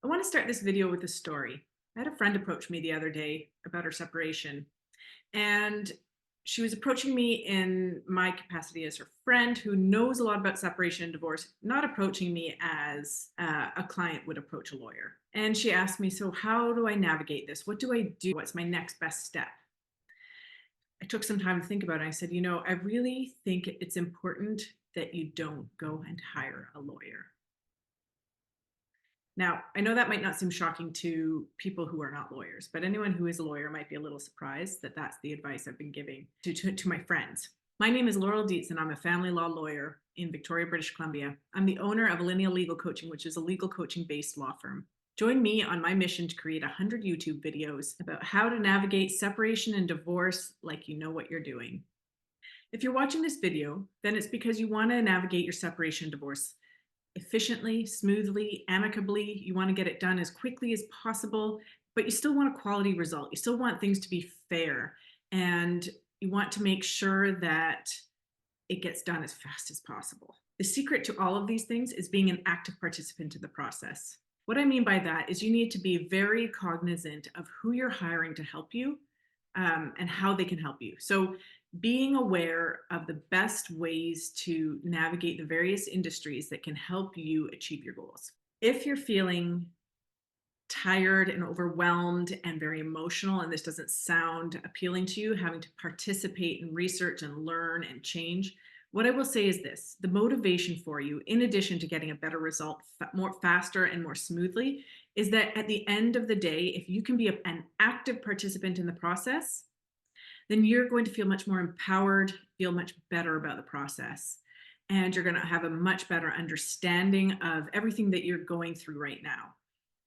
I want to start this video with a story. I had a friend approach me the other day about her separation, and she was approaching me in my capacity as her friend who knows a lot about separation and divorce, not approaching me as a client would approach a lawyer. And she asked me, so how do I navigate this? What do I do? What's my next best step? I took some time to think about it. I said, I really think it's important that you don't go and hire a lawyer. Now, I know that might not seem shocking to people who are not lawyers, but anyone who is a lawyer might be a little surprised that that's the advice I've been giving to my friends. My name is Laurel and I'm a family law lawyer in Victoria, British Columbia. I'm the owner of Lineal Legal Coaching, which is a legal coaching-based law firm. Join me on my mission to create 100 YouTube videos about how to navigate separation and divorce like you know what you're doing. If you're watching this video, then it's because you want to navigate your separation and divorce efficiently, smoothly, amicably. You want to get it done as quickly as possible, but you still want a quality result. You still want things to be fair, and you want to make sure that it gets done as fast as possible. The secret to all of these things is being an active participant in the process. What I mean by that is you need to be very cognizant of who you're hiring to help you and how they can help you. So being aware of the best ways to navigate the various industries that can help you achieve your goals. If you're feeling tired and overwhelmed and very emotional, and this doesn't sound appealing to you, having to participate in research and learn and change, what I will say is this: the motivation for you, in addition to getting a better result more faster and more smoothly, is that at the end of the day, if you can be an active participant in the process, then you're going to feel much more empowered, feel much better about the process, and you're going to have a much better understanding of everything that you're going through right now.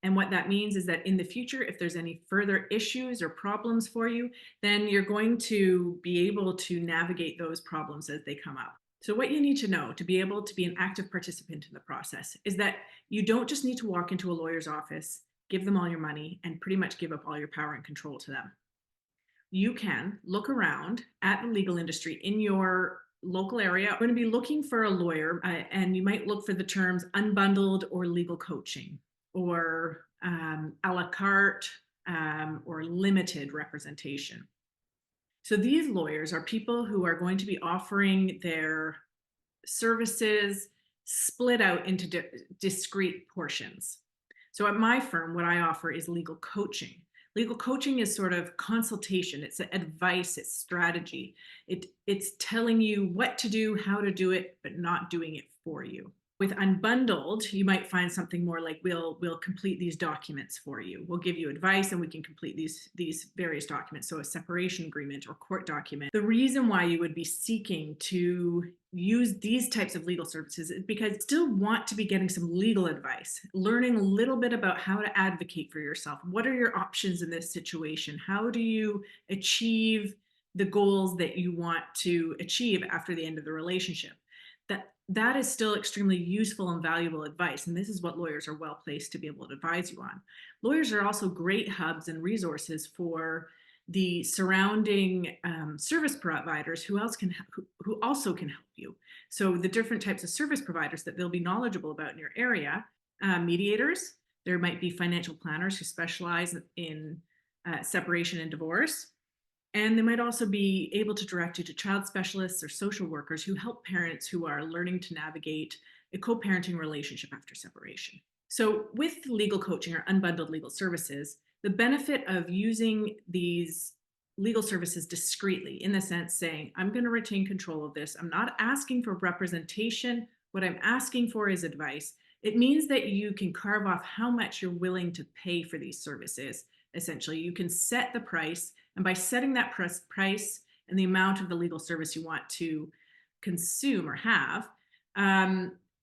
And what that means is that in the future, if there's any further issues or problems for you, then you're going to be able to navigate those problems as they come up. So what you need to know to be able to be an active participant in the process is that you don't just need to walk into a lawyer's office, give them all your money, and pretty much give up all your power and control to them. You can look around at the legal industry in your local area. I'm going to be looking for a lawyer, and you might look for the terms unbundled or legal coaching, or a la carte, or limited representation. So these lawyers are people who are going to be offering their services split out into discrete portions. So at my firm, what I offer is legal coaching. Legal coaching is sort of consultation. It's advice, it's strategy. It's telling you what to do, how to do it, but not doing it for you. With unbundled, you might find something more like we'll complete these documents for you. We'll give you advice and we can complete these various documents. So a separation agreement or court document. The reason why you would be seeking to use these types of legal services is because you still want to be getting some legal advice, learning a little bit about how to advocate for yourself. What are your options in this situation? How do you achieve the goals that you want to achieve after the end of the relationship? That is still extremely useful and valuable advice. And this is what lawyers are well placed to be able to advise you on. Lawyers are also great hubs and resources for the surrounding service providers who also can help you. So the different types of service providers that they'll be knowledgeable about in your area, mediators, there might be financial planners who specialize in separation and divorce. And they might also be able to direct you to child specialists or social workers who help parents who are learning to navigate a co-parenting relationship after separation. So with legal coaching or unbundled legal services, the benefit of using these legal services discreetly, in the sense saying, I'm going to retain control of this. I'm not asking for representation. What I'm asking for is advice. It means that you can carve off how much you're willing to pay for these services. Essentially, you can set the price, and by setting that price and the amount of the legal service you want to consume or have,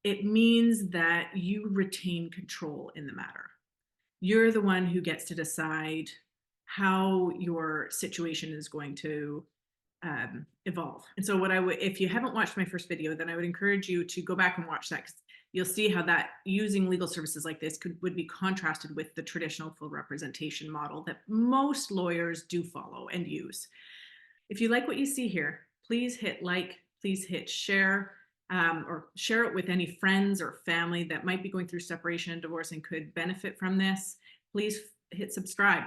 it means that you retain control in the matter. You're the one who gets to decide how your situation is going to evolve. And so if you haven't watched my first video, then I would encourage you to go back and watch that, because you'll see how that using legal services like this would be contrasted with the traditional full representation model that most lawyers do follow and use. If you like what you see here, please hit like, please hit share, or share it with any friends or family that might be going through separation and divorce and could benefit from this. Please hit subscribe.